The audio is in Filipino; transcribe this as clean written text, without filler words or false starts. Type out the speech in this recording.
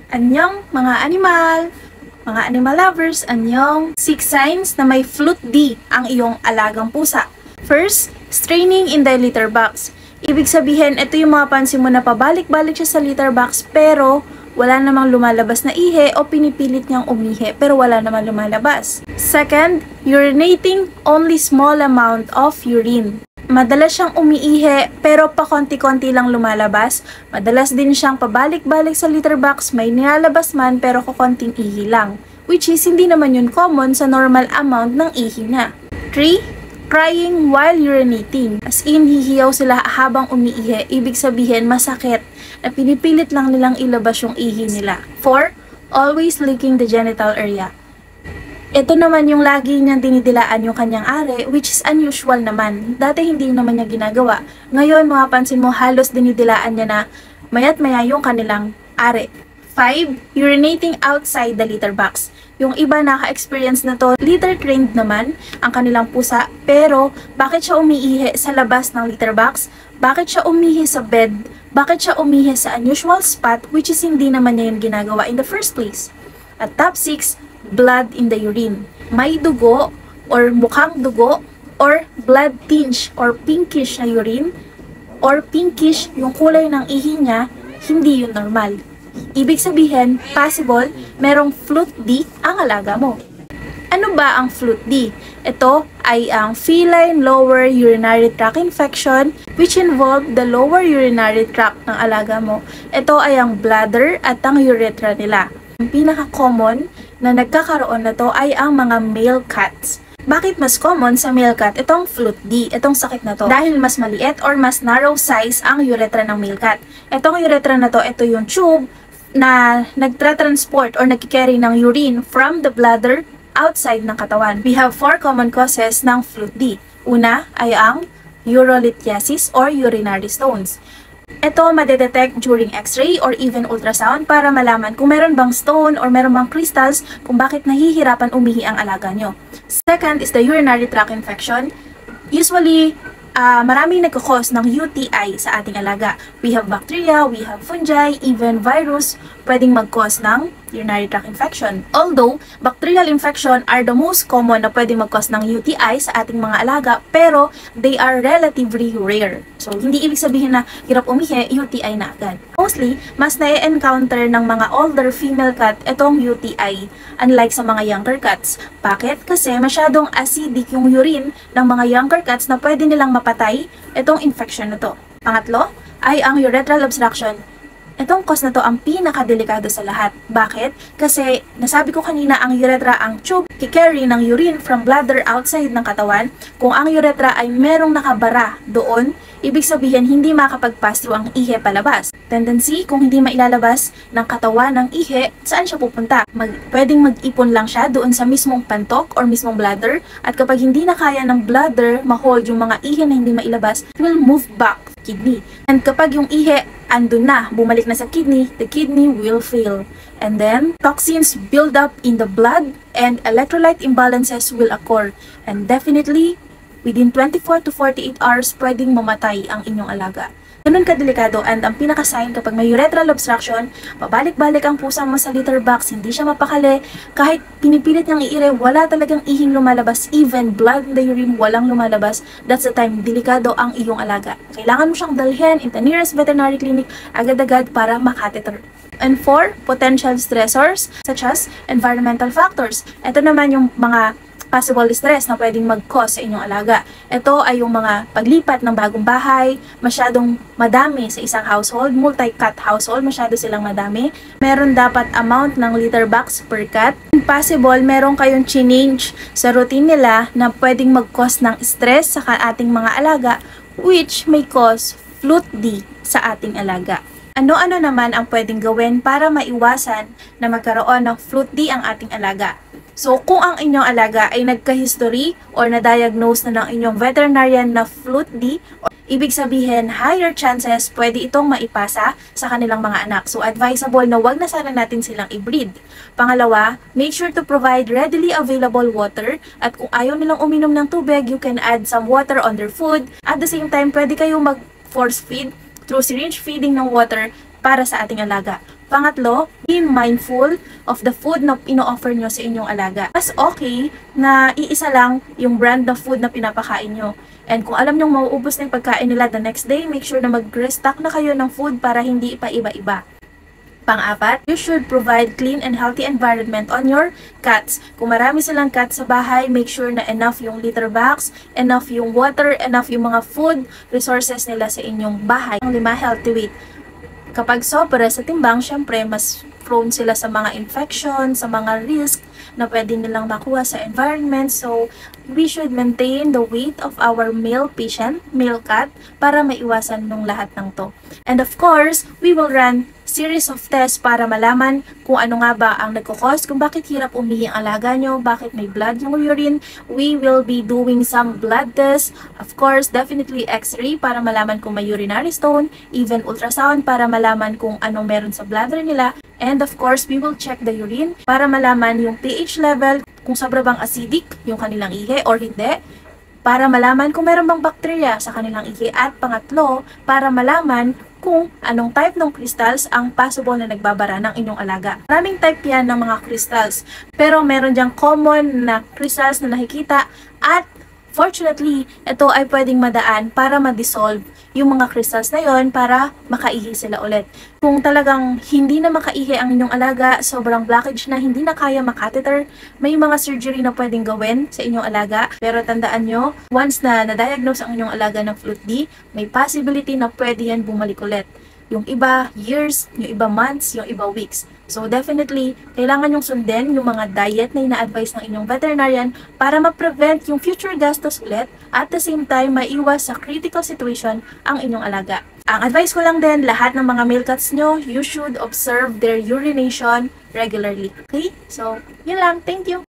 Anyong mga animal lovers, anyong 6 signs na may flute D ang iyong alagang pusa. First, straining in the litter box. Ibig sabihin, ito yung mga pansin mo na pabalik-balik siya sa litter box pero wala namang lumalabas na ihe o pinipilit niyang umihi pero wala namang lumalabas. Second, urinating only small amount of urine. Madalas siyang umiihi pero pa konti-konti lang lumalabas. Madalas din siyang pabalik-balik sa litter box, may nilalabas man pero kukonting ihi lang. Which is hindi naman yun common sa normal amount ng ihi niya. 3. Crying while urinating. As in, hihiyaw sila habang umiihi. Ibig sabihin, masakit na pinipilit lang nilang ilabas yung ihi nila. 4. Always licking the genital area. Ito naman yung lagi niyang dinidilaan yung kanyang are, which is unusual naman. Dati hindi naman niya ginagawa. Ngayon, mapapansin mo, halos dinidilaan niya na maya't maya yung kanilang are. 5. Urinating outside the litter box. Yung iba naka-experience na to, litter trained naman ang kanilang pusa, pero bakit siya umiihi sa labas ng litter box? Bakit siya umihi sa bed? Bakit siya umihi sa unusual spot, which is hindi naman niya yung ginagawa in the first place? At top 6, blood in the urine. May dugo or mukhang dugo or blood tinge or pinkish na urine or pinkish yung kulay ng ihi niya, hindi yun normal. Ibig sabihin, possible, merong flute D ang alaga mo. Ano ba ang flute D? Ito ay ang feline lower urinary tract infection which involve the lower urinary tract ng alaga mo. Ito ay ang bladder at ang urethra nila. Ang pinaka-common na nagkakaroon na to ay ang mga male cats. Bakit mas common sa male cat itong flute D, itong sakit na to? Dahil mas maliit or mas narrow size ang urethra ng male cat. Itong urethra na to, ito yung tube na nagtra-transport or nagkikarry ng urine from the bladder outside ng katawan. We have 4 common causes ng flute D. Una ay ang urolithiasis or urinary stones. Ito madedetect during x-ray or even ultrasound para malaman kung meron bang stone or meron bang crystals kung bakit nahihirapan umihi ang alaga nyo. Second is the urinary tract infection. Usually, maraming nagkakos ng UTI sa ating alaga. We have bacteria, we have fungi, even virus pwedeng mag-cause ng urinary tract infection. Although, bacterial infection are the most common na pwedeng mag-cause ng UTI sa ating mga alaga, pero they are relatively rare. So, hindi ibig sabihin na hirap umihi, UTI na agad. Mostly, mas na-encounter ng mga older female cat itong UTI, unlike sa mga younger cats. Bakit? Kasi masyadong acidic yung urine ng mga younger cats na pwede nilang mapatay itong infection na to. Pangatlo ay ang urethral obstruction. Itong cause na to ang pinakadelikado sa lahat. Bakit? Kasi nasabi ko kanina ang urethra ang tube kikarry ng urine from bladder outside ng katawan. Kung ang urethra ay merong nakabara doon, ibig sabihin hindi makapag-pass through ang ihe palabas. Tendency, kung hindi mailalabas ng katawan ng ihe, saan siya pupunta? Pwedeng mag-ipon lang siya doon sa mismong pantok or mismong bladder. At kapag hindi na kaya ng bladder ma-hold yung mga ihe na hindi mailabas, it will move back to kidney. And kapag yung ihe andun na, bumalik na sa kidney, the kidney will fail. And then, toxins build up in the blood and electrolyte imbalances will occur. And definitely, within 24 to 48 hours, pwedeng mamatay ang inyong alaga. Ganun kadelikado, and ang pinaka-sign kapag may urethral obstruction, pabalik-balik ang pusa mo sa litter box, hindi siya mapakali, kahit pinipilit niyang iire, wala talagang ihing lumalabas, even blood in the urine, walang lumalabas, that's the time delikado ang iyong alaga. Kailangan mo siyang dalhin in the nearest veterinary clinic agad-agad para makateter. And 4, potential stressors such as environmental factors. Ito naman yung mga possible stress na pwedeng mag-cause sa inyong alaga. Ito ay yung mga paglipat ng bagong bahay, masyadong madami sa isang household, multi-cat household, masyado silang madami. Meron dapat amount ng litter box per cat. Possible, meron kayong change sa routine nila na pwedeng mag-cause ng stress sa ating mga alaga, which may cause flute D sa ating alaga. Ano-ano naman ang pwedeng gawin para maiwasan na magkaroon ng flute D ang ating alaga? So, kung ang inyong alaga ay nagka-history or na-diagnose na ng inyong veterinarian na flute D, ibig sabihin, higher chances pwede itong maipasa sa kanilang mga anak. So, advisable na wag na sana natin silang i-breed. Pangalawa, make sure to provide readily available water. At kung ayaw nilang uminom ng tubig, you can add some water on their food. At the same time, pwede kayong mag-force feed through syringe feeding ng water para sa ating alaga. Pangatlo, be mindful of the food na ino-offer nyo sa inyong alaga. Mas okay na iisa lang yung brand ng food na pinapakain nyo. And kung alam nyong mauubos na yung pagkain nila the next day, make sure na mag-restock na kayo ng food para hindi pa iba-iba. Pang-apat, you should provide clean and healthy environment on your cats. Kung marami silang cats sa bahay, make sure na enough yung litter box, enough yung water, enough yung mga food resources nila sa inyong bahay. Ang 5, healthy weight. Kapag sobra sa timbang, syempre, mas prone sila sa mga infection, sa mga risk na pwede nilang makuha sa environment. So, we should maintain the weight of our male patient, male cat, para maiwasan nung lahat ng to. And of course, we will run series of tests para malaman kung ano nga ba ang nagkakos, kung bakit hirap umihi ang alaga nyo, bakit may blood yung urine. We will be doing some blood tests. Of course, definitely x-ray para malaman kung may urinary stone, even ultrasound para malaman kung anong meron sa bladder nila. And of course, we will check the urine para malaman yung pH level, kung sobra bang acidic yung kanilang ihi or hindi, para malaman kung meron bang bacteria sa kanilang ihi. At pangatlo, para malaman kung anong type ng crystals ang possible na nagbabara ng inyong alaga. Maraming type yan ng mga crystals, pero meron dyang common na crystals na nakikita at fortunately, ito ay pwedeng madaan para ma-dissolve yung mga crystals na yon para makaihi sila ulit. Kung talagang hindi na makaihi ang inyong alaga, sobrang blockage na hindi na kaya makatheter, may mga surgery na pwedeng gawin sa inyong alaga. Pero tandaan nyo, once na na-diagnose ang inyong alaga ng Flute D, may possibility na pwede yan bumalik ulit. Yung iba years, yung iba months, yung iba weeks. So definitely, kailangan yung sundin yung mga diet na ina-advise ng inyong veterinarian para ma-prevent yung future gastos ulit at the same time maiwas sa critical situation ang inyong alaga. Ang advice ko lang din, lahat ng mga male cats nyo, you should observe their urination regularly. Okay? So, yun lang. Thank you!